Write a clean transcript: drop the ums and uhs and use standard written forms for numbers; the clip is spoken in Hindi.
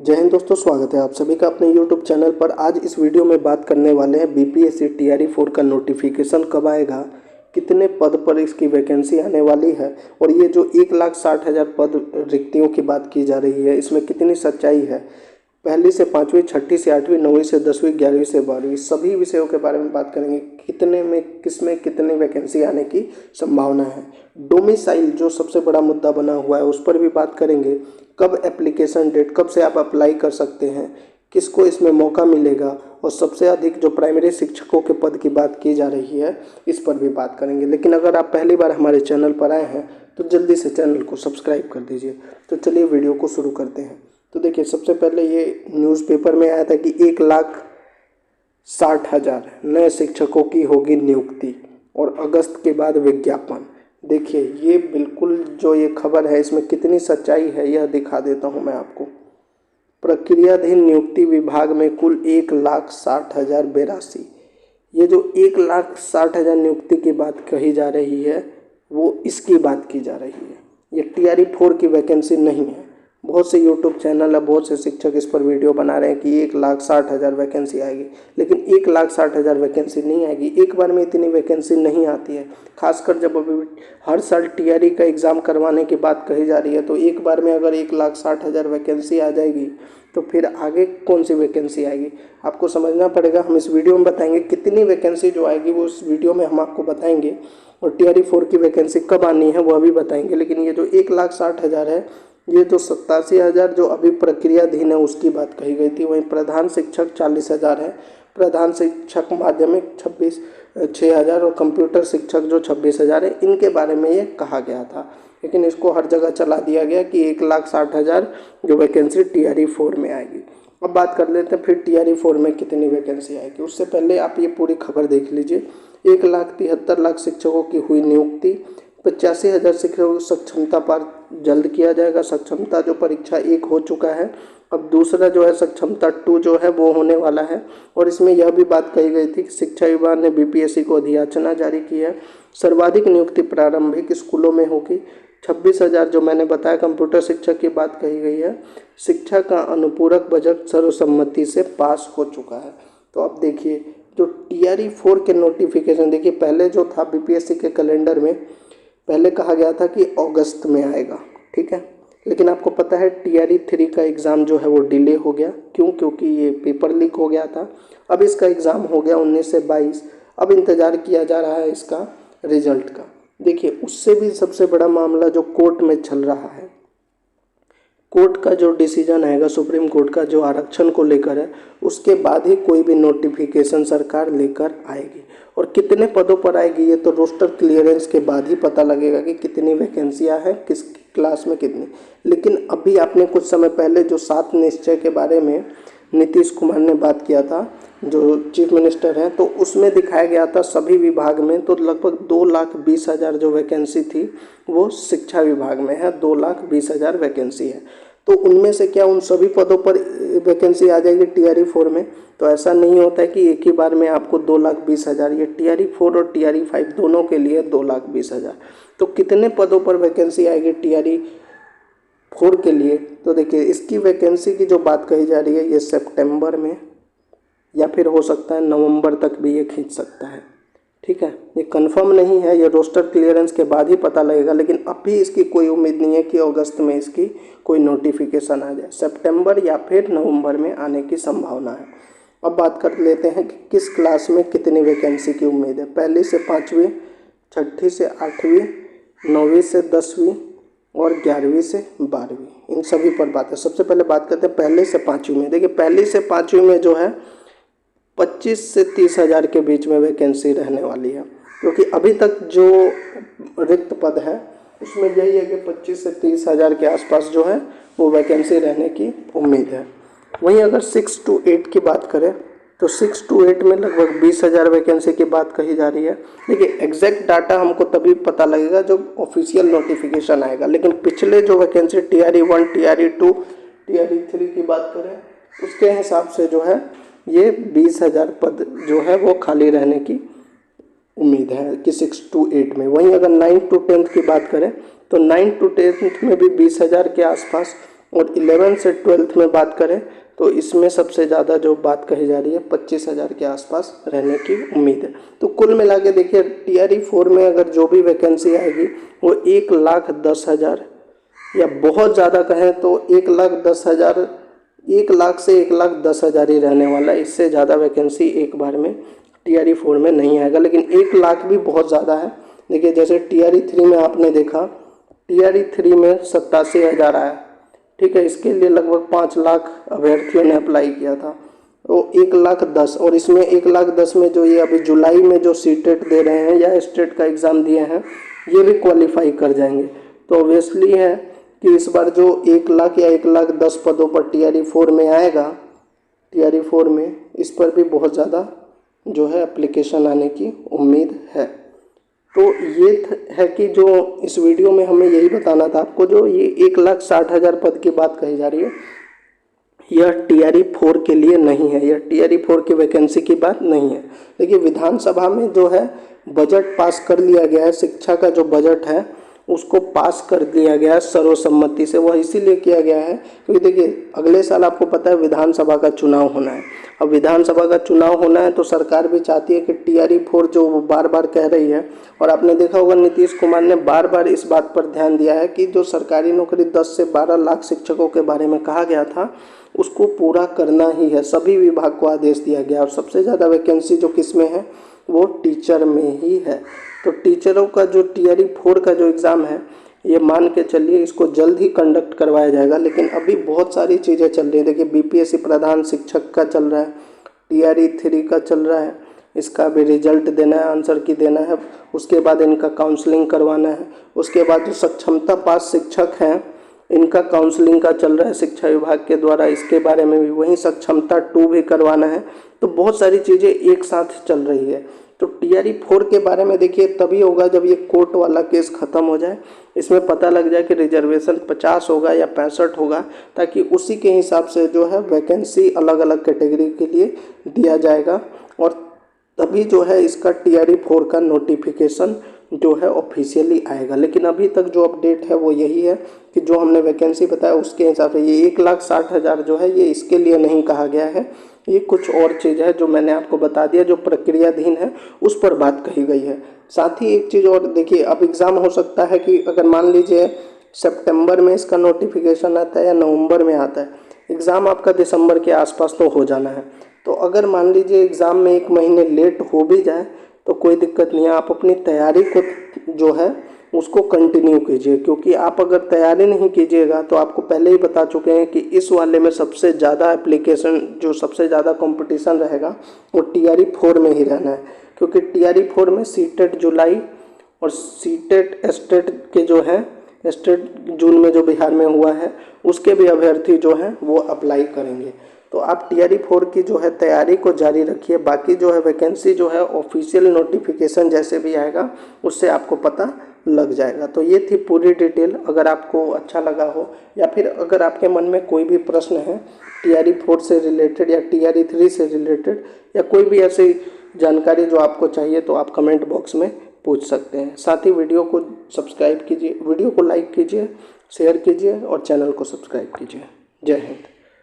जय हिंद दोस्तों, स्वागत है आप सभी का अपने YouTube चैनल पर। आज इस वीडियो में बात करने वाले हैं बीपीएससी टीआरई 4 का नोटिफिकेशन कब आएगा, कितने पद पर इसकी वैकेंसी आने वाली है और ये जो 1,60,000 पद रिक्तियों की बात की जा रही है इसमें कितनी सच्चाई है। पहली से पाँचवीं, छठी से आठवीं, नौवीं से 10वीं, 11वीं से 12वीं सभी विषयों के बारे में बात करेंगे। कितने में किसमें कितनी वैकेंसी आने की संभावना है। डोमिसाइल जो सबसे बड़ा मुद्दा बना हुआ है उस पर भी बात करेंगे। कब एप्लीकेशन डेट, कब से आप अप्लाई कर सकते हैं, किसको इसमें मौका मिलेगा और सबसे अधिक जो प्राइमरी शिक्षकों के पद की बात की जा रही है इस पर भी बात करेंगे। लेकिन अगर आप पहली बार हमारे चैनल पर आए हैं तो जल्दी से चैनल को सब्सक्राइब कर दीजिए। तो चलिए वीडियो को शुरू करते हैं। तो देखिए, सबसे पहले ये न्यूज़पेपर में आया था कि 1,60,000 नए शिक्षकों की होगी नियुक्ति और अगस्त के बाद विज्ञापन। देखिए, ये बिल्कुल जो ये खबर है इसमें कितनी सच्चाई है यह दिखा देता हूँ मैं आपको। प्रक्रियाधीन नियुक्ति विभाग में कुल 1,60,082। ये जो 1,60,000 नियुक्ति की बात कही जा रही है वो इसकी बात की जा रही है। ये टीआरई 4 की वैकेंसी नहीं है। बहुत से यूट्यूब चैनल है, बहुत से शिक्षक इस पर वीडियो बना रहे हैं कि 1,60,000 वैकेंसी आएगी, लेकिन 1,60,000 वैकेंसी नहीं आएगी। एक बार में इतनी वैकेंसी नहीं आती है, खासकर जब अभी हर साल टीआरई का एग्ज़ाम करवाने की बात कही जा रही है। तो एक बार में अगर 1,60,000 वैकेंसी आ जाएगी तो फिर आगे कौन सी वैकेंसी आएगी आपको समझना पड़ेगा। हम इस वीडियो में बताएंगे कितनी वैकेंसी जो आएगी वो इस वीडियो में हम आपको बताएंगे, और टीआरई 4 की वैकेंसी कब आनी है वह भी बताएंगे। लेकिन ये जो 1,60,000 है, ये जो 87,000 जो अभी प्रक्रियाधीन है उसकी बात कही गई थी। वहीं प्रधान शिक्षक 40,000 है, प्रधान शिक्षक माध्यमिक 6,000 और कंप्यूटर शिक्षक जो 26,000 है, इनके बारे में ये कहा गया था। लेकिन इसको हर जगह चला दिया गया कि 1,60,000 जो वैकेंसी टीआरई 4 में आएगी। अब बात कर लेते हैं फिर टीआरई 4 में कितनी वैकेंसी आएगी। उससे पहले आप ये पूरी खबर देख लीजिए। 1,73,00,000 शिक्षकों की हुई नियुक्ति, 85,000 शिक्षकों की सक्षमता पर जल्द किया जाएगा। सक्षमता जो परीक्षा 1 हो चुका है, अब दूसरा जो है सक्षमता 2 जो है वो होने वाला है। और इसमें यह भी बात कही गई थी कि शिक्षा विभाग ने बीपीएससी को अधियाचना जारी की है। सर्वाधिक नियुक्ति प्रारंभिक स्कूलों में होगी। 26,000 जो मैंने बताया कंप्यूटर शिक्षक की बात कही गई है। शिक्षा का अनुपूरक बजट सर्वसम्मति से पास हो चुका है। तो अब देखिए, जो टीआरई 4 के नोटिफिकेशन, देखिए पहले जो था बीपीएससी के कैलेंडर में पहले कहा गया था कि अगस्त में आएगा, ठीक है। लेकिन आपको पता है टीआरई 3 का एग्ज़ाम जो है वो डिले हो गया। क्यों? क्योंकि ये पेपर लीक हो गया था। अब इसका एग्ज़ाम हो गया 19 से 22। अब इंतज़ार किया जा रहा है इसका रिजल्ट का। देखिए, उससे भी सबसे बड़ा मामला जो कोर्ट में चल रहा है, कोर्ट का जो डिसीजन आएगा, सुप्रीम कोर्ट का जो आरक्षण को लेकर है, उसके बाद ही कोई भी नोटिफिकेशन सरकार लेकर आएगी। और कितने पदों पर आएगी ये तो रोस्टर क्लियरेंस के बाद ही पता लगेगा कि कितनी वैकेंसियां हैं, किस क्लास में कितनी। लेकिन अभी आपने कुछ समय पहले जो 7 निश्चय के बारे में नीतीश कुमार ने बात किया था, जो चीफ मिनिस्टर हैं, तो उसमें दिखाया गया था सभी विभाग में तो लगभग 2,20,000 जो वैकेंसी थी वो शिक्षा विभाग में है। 2,20,000 वैकेंसी है। तो उनमें से क्या उन सभी पदों पर वैकेंसी आ जाएगी टीआरई 4 में? तो ऐसा नहीं होता है कि एक ही बार में आपको 2,20,000, ये टीआरई 4 और टीआरई 5 दोनों के लिए 2,20,000। तो कितने पदों पर वैकेंसी आएगी टीआरई 4 के लिए? तो देखिए, इसकी वैकेंसी की जो बात कही जा रही है ये सितंबर में या फिर हो सकता है नवंबर तक भी ये खींच सकता है, ठीक है। ये कंफर्म नहीं है, ये रोस्टर क्लियरेंस के बाद ही पता लगेगा। लेकिन अभी इसकी कोई उम्मीद नहीं है कि अगस्त में इसकी कोई नोटिफिकेशन आ जाए। सितंबर या फिर नवंबर में आने की संभावना है। अब बात कर लेते हैं कि किस क्लास में कितनी वैकेंसी की उम्मीद है। पहली से 5वीं, छठी से 8वीं, 9वीं से 10वीं और 11वीं से 12वीं, इन सभी पर बात है। सबसे पहले बात करते हैं पहले से 5वीं में। देखिए, पहली से 5वीं में जो है 25 से 30,000 के बीच में वैकेंसी रहने वाली है, क्योंकि अभी तक जो रिक्त पद है उसमें यही है कि 25 से 30,000 के आसपास जो है वो वैकेंसी रहने की उम्मीद है। वहीं अगर 6 to 8 की बात करें तो 6 to 8 में लगभग 20,000 वैकेंसी की बात कही जा रही है। देखिए, एग्जैक्ट डाटा हमको तभी पता लगेगा जब ऑफिशियल नोटिफिकेशन आएगा। लेकिन पिछले जो वैकेंसी टीआरई 1, टीआरई 2, टीआरई 3 की बात करें उसके हिसाब से जो है ये 20,000 पद जो है वो खाली रहने की उम्मीद है कि 6 to 8 में। वहीं अगर 9 to 10 की बात करें तो 9 to 10 में भी 20,000 के आसपास और 11 से 12th में बात करें तो इसमें सबसे ज़्यादा जो बात कही जा रही है 25,000 के आसपास रहने की उम्मीद है। तो कुल मिला के देखिए टीआरई 4 में अगर जो भी वैकेंसी आएगी वो 1,10,000 या बहुत ज़्यादा कहें तो 1,10,000, 1,00,000 से 1,10,000 ही रहने वाला है। इससे ज़्यादा वैकेंसी एक बार में टीआरई 4 में नहीं आएगा, लेकिन 1,00,000 भी बहुत ज़्यादा है। देखिए जैसे टीआरई 3 में आपने देखा, टीआरई 3 में 87,000 आया, ठीक है। इसके लिए लगभग 5 लाख अभ्यर्थियों ने अप्लाई किया था, तो 1,10,000 और इसमें 1,10,000 में जो ये अभी जुलाई में जो सीटेट दे रहे हैं या स्टेट का एग्ज़ाम दिए हैं ये भी क्वालिफाई कर जाएंगे। तो ऑब्वियसली है कि इस बार जो 1,00,000 या 1,10,000 पदों पर टीआरई 4 में आएगा, टीआरई 4 में इस पर भी बहुत ज़्यादा जो है एप्लीकेशन आने की उम्मीद है। तो ये है कि जो इस वीडियो में हमें यही बताना था आपको, जो ये 1,60,000 पद की बात कही जा रही है यह टीआरई 4 के लिए नहीं है, यह टीआरई 4 की वैकेंसी की बात नहीं है। देखिए विधानसभा में जो है बजट पास कर लिया गया है, शिक्षा का जो बजट है उसको पास कर दिया गया है सर्वसम्मति से। वह इसीलिए किया गया है क्योंकि देखिए अगले साल आपको पता है विधानसभा का चुनाव होना है। अब विधानसभा का चुनाव होना है तो सरकार भी चाहती है कि टीआरई 4 जो वो बार बार कह रही है, और आपने देखा होगा नीतीश कुमार ने बार बार इस बात पर ध्यान दिया है कि जो सरकारी नौकरी 10 से 12 लाख शिक्षकों के बारे में कहा गया था उसको पूरा करना ही है। सभी विभाग को आदेश दिया गया और सबसे ज़्यादा वैकेंसी जो किस में है वो टीचर में ही है। तो टीचरों का जो टीआरई 4 का जो एग्ज़ाम है ये मान के चलिए इसको जल्द ही कंडक्ट करवाया जाएगा, लेकिन अभी बहुत सारी चीज़ें चल रही है। देखिए बीपीएससी प्रधान शिक्षक का चल रहा है, टीआरई 3 का चल रहा है, इसका भी रिजल्ट देना है, आंसर की देना है, उसके बाद इनका काउंसलिंग करवाना है, उसके बाद जो सक्षमता पास शिक्षक हैं इनका काउंसलिंग का चल रहा है शिक्षा विभाग के द्वारा, इसके बारे में भी वहीं सक्षमता 2 भी करवाना है। तो बहुत सारी चीज़ें एक साथ चल रही है। तो टीआरई 4 के बारे में देखिए तभी होगा जब ये कोर्ट वाला केस ख़त्म हो जाए, इसमें पता लग जाए कि रिजर्वेशन 50 होगा या 65 होगा, ताकि उसी के हिसाब से जो है वैकेंसी अलग अलग कैटेगरी के लिए दिया जाएगा और तभी जो है इसका टीआरई 4 का नोटिफिकेशन जो है ऑफिशियली आएगा। लेकिन अभी तक जो अपडेट है वो यही है कि जो हमने वैकेंसी बताया उसके हिसाब से ये 1,60,000 जो है ये इसके लिए नहीं कहा गया है, ये कुछ और चीज़ है जो मैंने आपको बता दिया, जो प्रक्रियाधीन है उस पर बात कही गई है। साथ ही एक चीज़ और देखिए, अब एग्ज़ाम हो सकता है कि अगर मान लीजिए सितंबर में इसका नोटिफिकेशन आता है या नवंबर में आता है, एग्ज़ाम आपका दिसंबर के आसपास तो हो जाना है। तो अगर मान लीजिए एग्ज़ाम में 1 महीने लेट हो भी जाए तो कोई दिक्कत नहीं है, आप अपनी तैयारी को जो है उसको कंटिन्यू कीजिए, क्योंकि आप अगर तैयारी नहीं कीजिएगा तो आपको पहले ही बता चुके हैं कि इस वाले में सबसे ज़्यादा एप्लीकेशन, जो सबसे ज़्यादा कंपटीशन रहेगा वो टीआरई 4 में ही रहना है। क्योंकि टीआरई 4 में सीटेट जुलाई और सीटेट स्टेट के जो है स्टेट जून में जो बिहार में हुआ है उसके भी अभ्यर्थी जो हैं वो अप्लाई करेंगे। तो आप टीआरई 4 की जो है तैयारी को जारी रखिए, बाकी जो है वैकेंसी जो है ऑफिशियल नोटिफिकेशन जैसे भी आएगा उससे आपको पता लग जाएगा। तो ये थी पूरी डिटेल। अगर आपको अच्छा लगा हो या फिर अगर आपके मन में कोई भी प्रश्न है टीआरई 4 से रिलेटेड या टीआरई 3 से रिलेटेड या कोई भी ऐसी जानकारी जो आपको चाहिए तो आप कमेंट बॉक्स में पूछ सकते हैं। साथ ही वीडियो को सब्सक्राइब कीजिए, वीडियो को लाइक कीजिए, शेयर कीजिए और चैनल को सब्सक्राइब कीजिए। जय हिंद।